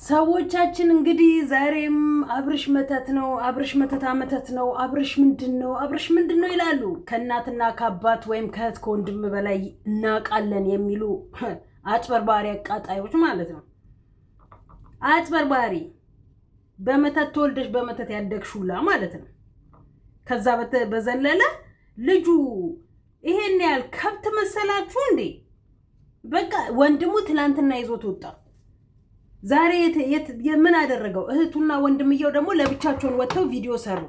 ሰዎቻችን እንግዲህ ዛሬም አብርሽ መተት ነው አብርሽ ምንድነው ይላሉ። ከእናትና ከአባት ወይም ከእህት ከወንድም በላይ እናቃለን የሚሉ አጭበርባሪ አቃጣዮች ማለት ነው። አጭበርባሪ በመተት ተወልደሽ በመተት ያደግሹላ ማለት ነው። ከዛ በዘለለ ልጁ ይሄን ያህል ከብት መሰላችሁ እንዴ? በቃ ወንድሙ ትላንትና ይዞት ወጣ። ዛሬ ምን አደረገው? እህቱና ወንድምየው ደግሞ ለብቻቸውን ወጥተው ቪዲዮ ሰሩ።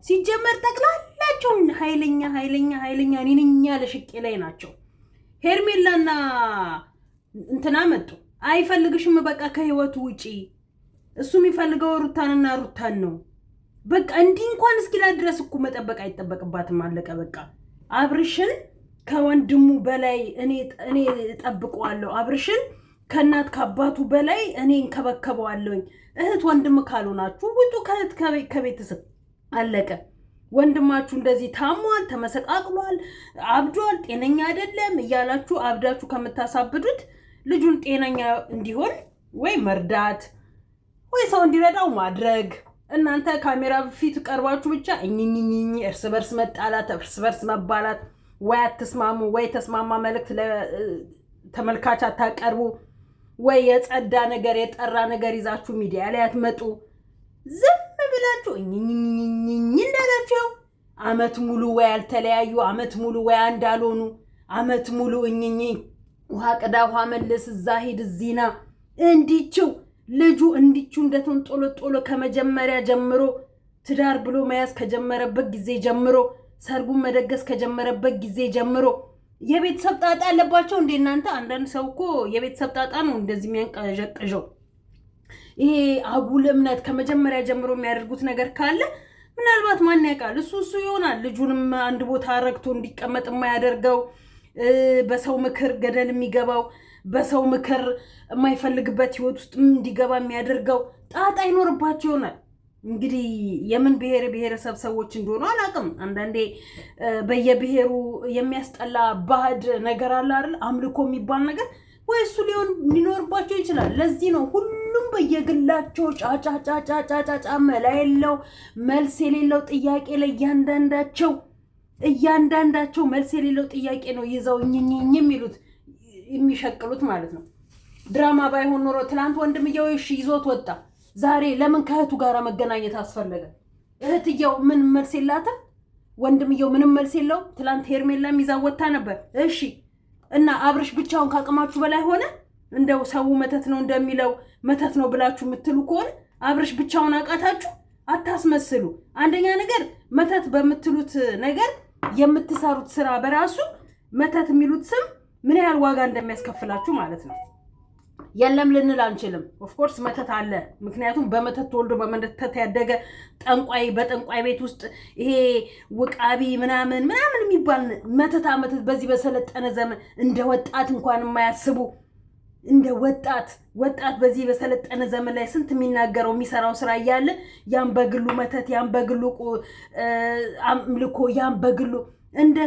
ሲጀመር ጠቅላላቸው ኃይለኛ ኒንኛ ለሽቄ ላይ ናቸው። ሄርሜላና እንትና መጡ። አይፈልግሽም በቃ ከህይወቱ ውጪ። እሱ የሚፈልገው ሩታንና ሩታን ነው። በቃ እንዲህ እንኳን እስኪላ ድረስ እኮ መጠበቅ አይጠበቅባትም። አለቀ በቃ። አብርሽን ከወንድሙ በላይ እኔ እጠብቀዋለሁ። አብርሽን ከእናት ከአባቱ በላይ እኔ እንከበከበዋለሁኝ። እህት ወንድም ካልሆናችሁ ውጡ ከቤተሰብ። አለቀ። ወንድማችሁ እንደዚህ ታሟል፣ ተመሰቃቅሏል፣ አብዷል፣ ጤነኛ አይደለም እያላችሁ አብዳችሁ ከምታሳብዱት ልጁን ጤነኛ እንዲሆን ወይ መርዳት ወይ ሰው እንዲረዳው ማድረግ። እናንተ ካሜራ ፊት ቀርባችሁ ብቻ እኝኝኝ እርስ በርስ መጣላት፣ እርስ በርስ መባላት፣ ወይ አትስማሙ ወይ ተስማማ መልእክት ለተመልካች አታቀርቡ፣ ወይ የጸዳ ነገር የጠራ ነገር ይዛችሁ ሚዲያ ላይ አትመጡ። ዝም ብላችሁ እኝኝኝ እንዳላችሁ አመት ሙሉ ወይ አልተለያዩ፣ አመት ሙሉ ወይ አንድ አልሆኑ፣ አመት ሙሉ እኝኝ ውሃ ቅዳ ውሃ መልስ፣ እዛ ሂድ እዚህና እንዲችው ልጁ እንዲችው እንደተንጦሎ ከመጀመሪያ ጀምሮ ትዳር ብሎ መያዝ ከጀመረበት ጊዜ ጀምሮ ሰርጉን መደገስ ከጀመረበት ጊዜ ጀምሮ የቤተሰብ ጣጣ አለባቸው እንዴ እናንተ? አንዳንድ ሰው እኮ የቤተሰብ ጣጣ ነው እንደዚህ የሚያንቀዠቅዠው። ይሄ አጉል እምነት ከመጀመሪያ ጀምሮ የሚያደርጉት ነገር ካለ ምናልባት ማን ያውቃል? እሱ ይሆናል ልጁንም አንድ ቦታ ረግቶ እንዲቀመጥ የማያደርገው፣ በሰው ምክር ገደል የሚገባው፣ በሰው ምክር የማይፈልግበት ህይወት ውስጥ እንዲገባ የሚያደርገው ጣጣ ይኖርባቸው ይሆናል። እንግዲህ የምን ብሔረሰብ ሰዎች እንደሆኑ አላውቅም። አንዳንዴ በየብሔሩ የሚያስጠላ ባዕድ ነገር አለ አይደል? አምልኮ የሚባል ነገር ወይ እሱ ሊኖርባቸው ይችላል። ለዚህ ነው ሁሉም በየግላቸው ጫጫ መላ የለው መልስ የሌለው ጥያቄ ላይ እያንዳንዳቸው መልስ የሌለው ጥያቄ ነው ይዘው እኝኝኝ የሚሉት የሚሸቅሉት ማለት ነው። ድራማ ባይሆን ኖሮ ትላንት ወንድምየው ይዞት ወጣ። ዛሬ ለምን ከእህቱ ጋር መገናኘት አስፈለገ? እህትየው ምን መልስ የላትም? ወንድምየው ምንም መልስ የለው? ትላንት ሄርሜላም ይዛ ወጣ ነበር። እሺ እና አብርሽ ብቻውን ካቅማችሁ በላይ ሆነ? እንደው ሰው መተት ነው እንደሚለው መተት ነው ብላችሁ የምትሉ ከሆነ አብርሽ ብቻውን አቃታችሁ? አታስመስሉ። አንደኛ ነገር መተት በምትሉት ነገር የምትሰሩት ስራ በራሱ መተት የሚሉት ስም ምን ያህል ዋጋ እንደሚያስከፍላችሁ ማለት ነው። የለም ልንል አንችልም። ኦፍኮርስ መተት አለ። ምክንያቱም በመተት ተወልዶ በመተት ያደገ ጠንቋይ፣ በጠንቋይ ቤት ውስጥ ይሄ ውቃቢ ምናምን የሚባል መተት በዚህ በሰለጠነ ዘመን እንደ ወጣት እንኳን የማያስቡ እንደ ወጣት በዚህ በሰለጠነ ዘመን ላይ ስንት የሚናገረው የሚሰራው ስራ እያለ ያን በግሉ መተት፣ ያን በግሉ አምልኮ፣ ያን በግሉ እንደ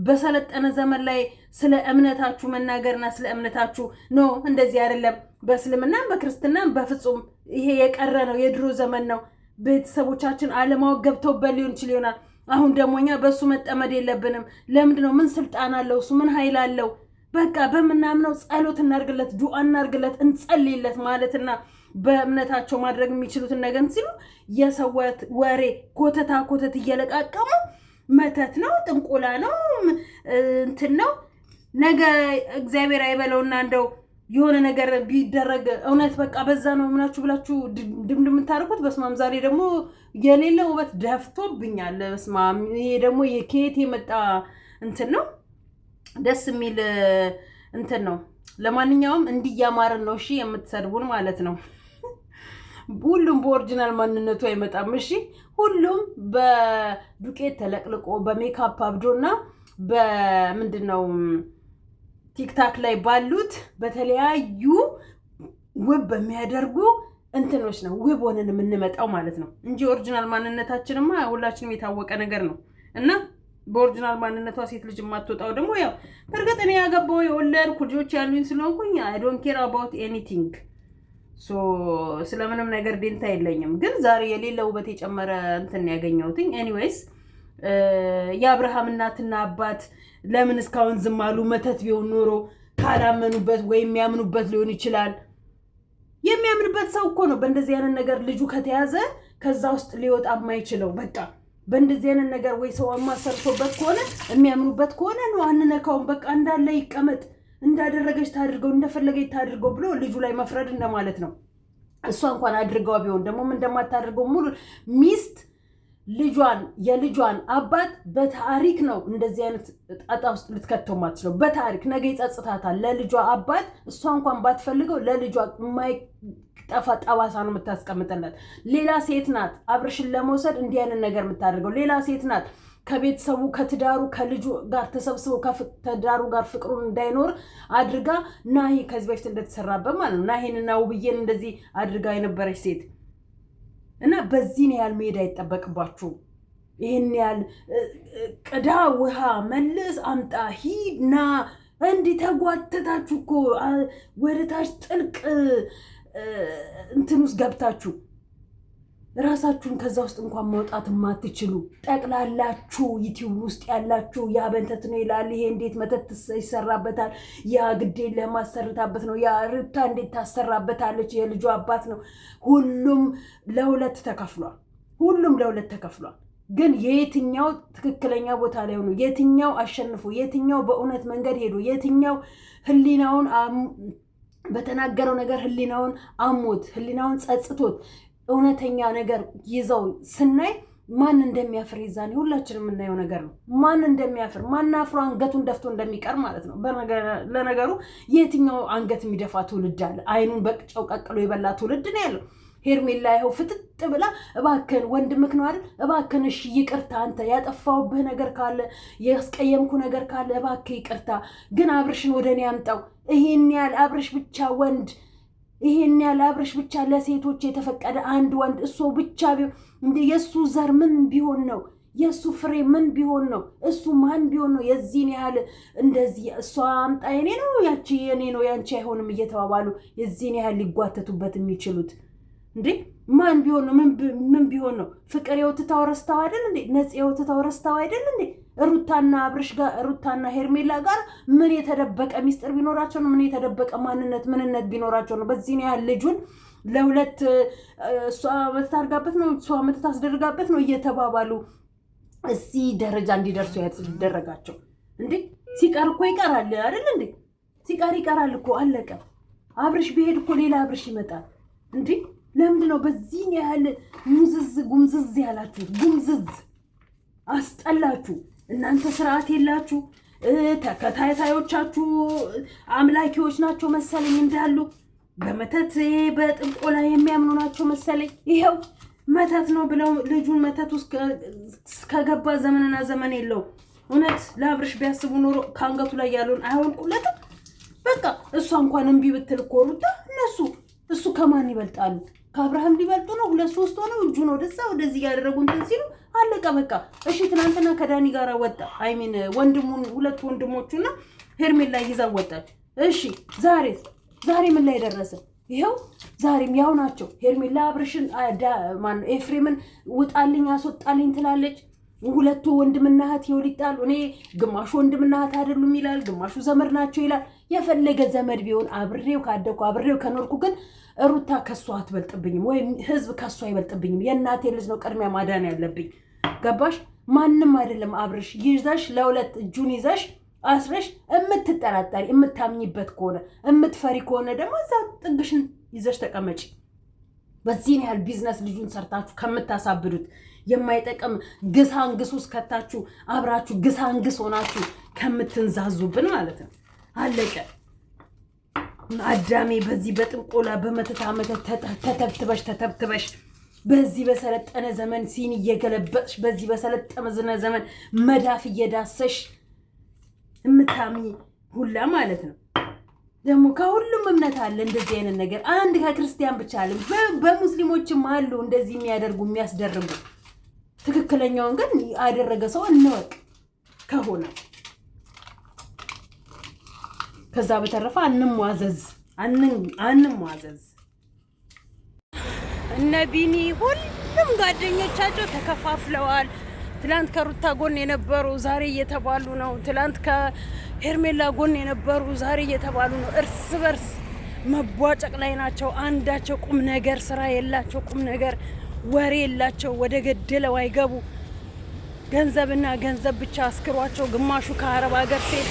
በሰለጠነ ዘመን ላይ ስለ እምነታችሁ መናገርና ስለ እምነታችሁ ነው። እንደዚህ አይደለም። በእስልምና በክርስትና በፍጹም ይሄ የቀረ ነው፣ የድሮ ዘመን ነው። ቤተሰቦቻችን አለማወቅ ገብተውበት ሊሆን ይችል ይሆናል። አሁን ደግሞ እኛ በእሱ መጠመድ የለብንም። ለምንድን ነው? ምን ስልጣን አለው እሱ? ምን ኃይል አለው? በቃ በምናምነው ጸሎት እናርግለት፣ ዱዓ እናርግለት፣ እንጸልይለት ማለትና በእምነታቸው ማድረግ የሚችሉትን ነገር ሲሉ የሰወት ወሬ ኮተት እየለቃቀሙ መተት ነው፣ ጥንቆላ ነው፣ እንትን ነው። ነገ እግዚአብሔር አይበለውና እንደው የሆነ ነገር ቢደረግ እውነት በቃ በዛ ነው ምናችሁ ብላችሁ ድምድም የምታደርጉት። በስማም ዛሬ ደግሞ የሌለ ውበት ደፍቶብኛል። በስማም ይሄ ደግሞ ከየት የመጣ እንትን ነው? ደስ የሚል እንትን ነው። ለማንኛውም እንዲያማርን ነው እሺ የምትሰድቡን ማለት ነው። ሁሉም በኦሪጂናል ማንነቱ አይመጣም። እሺ ሁሉም በዱቄት ተለቅልቆ በሜካፕ አብዶና በምንድነው ቲክታክ ላይ ባሉት በተለያዩ ውብ በሚያደርጉ እንትኖች ነው ውብ ሆነን የምንመጣው ማለት ነው እንጂ ኦሪጂናል ማንነታችንማ ሁላችንም የታወቀ ነገር ነው። እና በኦሪጂናል ማንነቷ ሴት ልጅ የማትወጣው ደግሞ ያው በርግጥ እኔ ያገባው የወለድኩ ልጆች ያሉኝ ስለሆንኩኝ I don't care about anything ስለምንም ነገር ዴንታ የለኝም። ግን ዛሬ የሌለ ውበት የጨመረ እንትን ያገኘሁትኝ። ኤኒዌይስ የአብርሃም እናትና አባት ለምን እስካሁን ዝም አሉ? መተት ቢሆን ኖሮ ካላመኑበት ወይም የሚያምኑበት ሊሆን ይችላል። የሚያምንበት ሰው እኮ ነው በእንደዚህ አይነት ነገር ልጁ ከተያዘ ከዛ ውስጥ ሊወጣ የማይችለው። በቃ በእንደዚህ አይነት ነገር ወይ ሰው ማሰርቶበት ከሆነ የሚያምኑበት ከሆነ ነው አንነካውም፣ በቃ እንዳለ ይቀመጥ፣ እንዳደረገች ታድርገው፣ እንደፈለገች ታድርገው ብሎ ልጁ ላይ መፍረድ እንደማለት ነው። እሷ እንኳን አድርገው ቢሆን ደግሞ ምን እንደማታደርገው ሙሉ ሚስት የልጇን አባት በታሪክ ነው እንደዚህ አይነት ጣጣ ውስጥ ልትከተው ማትችለው። በታሪክ ነገ ይጸጽታታል። ለልጇ አባት እሷ እንኳን ባትፈልገው ለልጇ የማይጠፋ ጠባሳ ነው የምታስቀምጥለት። ሌላ ሴት ናት አብርሽን ለመውሰድ እንዲህ አይነት ነገር የምታደርገው። ሌላ ሴት ናት ከቤተሰቡ ከትዳሩ ከልጁ ጋር ተሰብስበው ከትዳሩ ጋር ፍቅሩን እንዳይኖር አድርጋ ናሂ ከዚህ በፊት እንደተሰራበት ማለት ነው። ናሂንና ውብዬን እንደዚህ አድርጋ የነበረች ሴት እና በዚህን ያህል መሄድ አይጠበቅባችሁ። ይሄን ያህል ቅዳ ውሃ መልስ አምጣ ሂድና እንዲህ ተጓተታችሁ እኮ ወደታች ጥልቅ እንትን ውስጥ ገብታችሁ ራሳችሁን ከዛ ውስጥ እንኳን መውጣት የማትችሉ ጠቅላላችሁ ዩቲዩብ ውስጥ ያላችሁ ያ በንተት ነው ይላል፣ ይሄ እንዴት መተት ይሰራበታል፣ ያ ግዴን ለማሰርታበት ነው፣ ያ ሩታ እንዴት ታሰራበታለች፣ የልጁ አባት ነው። ሁሉም ለሁለት ተከፍሏል። ግን የትኛው ትክክለኛ ቦታ ላይ ሆኖ የትኛው አሸንፎ የትኛው በእውነት መንገድ ሄዶ የትኛው ህሊናውን በተናገረው ነገር ህሊናውን አሞት ህሊናውን ጸጽቶት እውነተኛ ነገር ይዘው ስናይ ማን እንደሚያፍር ይዛኔ ሁላችንም የምናየው ነገር ነው። ማን እንደሚያፍር ማን አፍሮ አንገቱን ደፍቶ እንደሚቀር ማለት ነው። ለነገሩ የትኛው አንገት የሚደፋ ትውልድ አለ? አይኑን በጨው ቀቅሎ የበላ ትውልድ ነው ያለው። ሄርሜላ ይኸው ፍጥጥ ብላ እባክን ወንድምክ ነው አይደል? እባክን እሺ ይቅርታ፣ አንተ ያጠፋውብህ ነገር ካለ ያስቀየምኩ ነገር ካለ እባክህ ይቅርታ፣ ግን አብርሽን ወደ እኔ ያምጣው። ይሄን ያህል አብርሽ ብቻ ወንድ ይሄን ያህል አብርሽ ብቻ ለሴቶች የተፈቀደ አንድ ወንድ እሱ ብቻ ቢሆን እንደ የሱ ዘር ምን ቢሆን ነው? የሱ ፍሬ ምን ቢሆን ነው? እሱ ማን ቢሆን ነው የዚህን ያህል እንደዚህ እሷ አምጣ የኔ ነው ያቺ የኔ ነው ያንቺ አይሆንም እየተባባሉ የዚህን ያህል ሊጓተቱበት የሚችሉት? እንዴ ማን ቢሆን ነው? ምን ቢሆን ነው? ፍቅር የወትታው ረስታው አይደል እንዴ? ነጽ የወትታው ረስታው አይደል እንዴ? ሩታና አብርሽ ጋር ሩታና ሄርሜላ ጋር ምን የተደበቀ ሚስጥር ቢኖራቸው ነው? ምን የተደበቀ ምንነት ቢኖራቸው ነው? በዚህ ያህል ልጁን ለሁለት እሷ መታርጋበት ነው እሷ መታስደርጋበት ነው እየተባባሉ እዚህ ደረጃ እንዲደርሱ ያደረጋቸው? እንዴ ሲቀር እኮ ይቀራል አይደል እንዴ? ሲቀር ይቀራል እኮ አለቀ። አብርሽ ቢሄድ እኮ ሌላ አብርሽ ይመጣል። እንዴ ለምንድን ነው በዚህ ያህል ጉምዝዝ ያላችሁ? ጉምዝዝ አስጠላችሁ። እናንተ ስርዓት የላችሁ። ተከታታዮቻችሁ አምላኪዎች ናቸው መሰለኝ እንዳሉ በመተት በጥንቆላ የሚያምኑ ናቸው መሰለኝ። ይሄው መተት ነው ብለው ልጁን መተት ውስጥ ከገባ ዘመንና ዘመን የለው። እውነት ለአብርሽ ቢያስቡ ኖሮ ከአንገቱ ላይ ያለውን አይወልቁለትም። በቃ እሷ እንኳን እምቢ ብትል እኮ ሩታ እሱ ከማን ይበልጣሉ? ከአብርሃም ሊበልጡ ነው። 2-3 ሆነው እጁን ወደዛ ወደዚህ ያደረጉ እንትን ሲሉ አለቀ በቃ። እሺ ትናንትና ከዳኒ ጋር ወጣ አይሚን ወንድሙን ሁለት ወንድሞቹና ሄርሜላ ይዛ ወጣች። እሺ ዛሬ ምን ላይ ደረሰ? ይሄው ዛሬም ያው ናቸው። ሄርሜላ አብርሽን ኤፍሬምን ውጣልኝ አስወጣልኝ ትላለች። ሁለቱ ወንድምና እህት ይወልጣሉ። እኔ ግማሹ ወንድምና እህት አይደሉም ይላል፣ ግማሹ ዘመድ ናቸው ይላል። የፈለገ ዘመድ ቢሆን አብሬው ካደኩ አብሬው ከኖርኩ ግን ሩታ ከሷ አትበልጥብኝም፣ ወይም ህዝብ ከሷ አይበልጥብኝም። የእናቴ ልጅ ነው ቅድሚያ ማዳን ያለብኝ። ገባሽ? ማንም አይደለም። አብርሽ ይዘሽ ለሁለት እጁን ይዘሽ አስረሽ የምትጠራጠሪ የምታምኝበት ከሆነ የምትፈሪ ከሆነ ደግሞ እዛ ጥግሽን ይዘሽ ተቀመጪ። በዚህን ያህል ቢዝነስ ልጁን ሰርታችሁ ከምታሳብዱት የማይጠቅም ግሳንግስ ውስጥ ከታችሁ አብራችሁ ግሳንግስ ሆናችሁ ከምትንዛዙብን ማለት ነው። አለቀ። አዳሜ በዚህ በጥንቆላ በመተታ ተተብትበሽ በዚህ በሰለጠነ ዘመን ሲኒ እየገለበጥሽ በዚህ በሰለጠነ ዘመን መዳፍ እየዳሰሽ የምታምኝ ሁላ ማለት ነው። ደግሞ ከሁሉም እምነት አለ እንደዚህ አይነት ነገር። አንድ ከክርስቲያን ብቻ አለ፣ በሙስሊሞችም አሉ እንደዚህ የሚያደርጉ የሚያስደርጉ። ትክክለኛውን ግን ያደረገ ሰው እንወቅ ከሆነ። ከዛ በተረፈ አንሟዘዝ። እነ ቢኒ ሁሉም ጓደኞቻቸው ተከፋፍለዋል። ትላንት ከሩታ ጎን የነበሩ ዛሬ እየተባሉ ነው። ትላንት ከሄርሜላ ጎን የነበሩ ዛሬ እየተባሉ ነው። እርስ በርስ መቧጨቅ ላይ ናቸው። አንዳቸው ቁም ነገር ስራ የላቸው፣ ቁም ነገር ወሬ የላቸው። ወደ ገደለው አይገቡ። ገንዘብና ገንዘብ ብቻ አስክሯቸው። ግማሹ ከአረብ ሀገር ሴት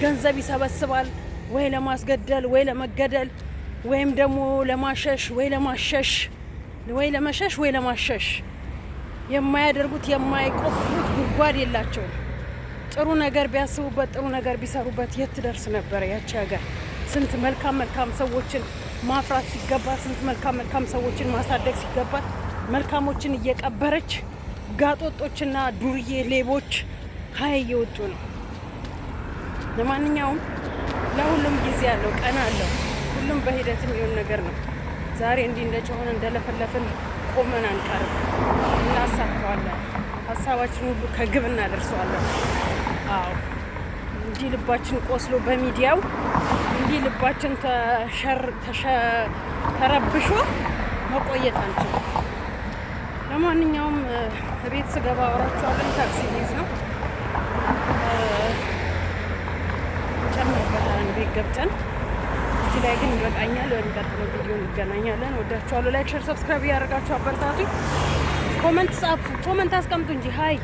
ገንዘብ ይሰበስባል፣ ወይ ለማስገደል ወይ ለመገደል ወይም ደግሞ ለማሸሽ ወይ ለማሸሽ ወይ ለመሸሽ ወይ ለማሸሽ። የማያደርጉት የማይቆፍሩት ጉድጓድ የላቸውም። ጥሩ ነገር ቢያስቡበት፣ ጥሩ ነገር ቢሰሩበት የት ትደርስ ነበረ ያቺ ሀገር? ስንት መልካም መልካም ሰዎችን ማፍራት ሲገባት፣ ስንት መልካም መልካም ሰዎችን ማሳደግ ሲገባት መልካሞችን እየቀበረች ጋጦጦችና ዱርዬ ሌቦች ሀይ እየወጡ ነው። ለማንኛውም ለሁሉም ጊዜ አለው፣ ቀን አለው። ሁሉም በሂደት የሚሆን ነገር ነው። ዛሬ እንዲህ እንደጮሆን እንደለፈለፍን ቆመን አንቀርም፣ እናሳካዋለን። ሀሳባችን ሁሉ ከግብ እናደርሰዋለን። አዎ እንዲህ ልባችን ቆስሎ በሚዲያው እንዲህ ልባችን ተረብሾ መቆየት አንችልም። ለማንኛውም ቤት ስገባ አወራችኋለሁ። ታክሲ ይዝ ነው ጨምርበታል ቤት ገብተን። እዚህ ላይ ግን ይበቃኛል። በሚቀጥለው ቪዲዮ እንገናኛለን። ወዳችኋለሁ። ላይክ፣ ሼር፣ ሰብስክራይብ እያደረጋችሁ አበረታቱኝ። ኮመንት ጻፉ፣ ኮመንት አስቀምጡ እንጂ ሀይ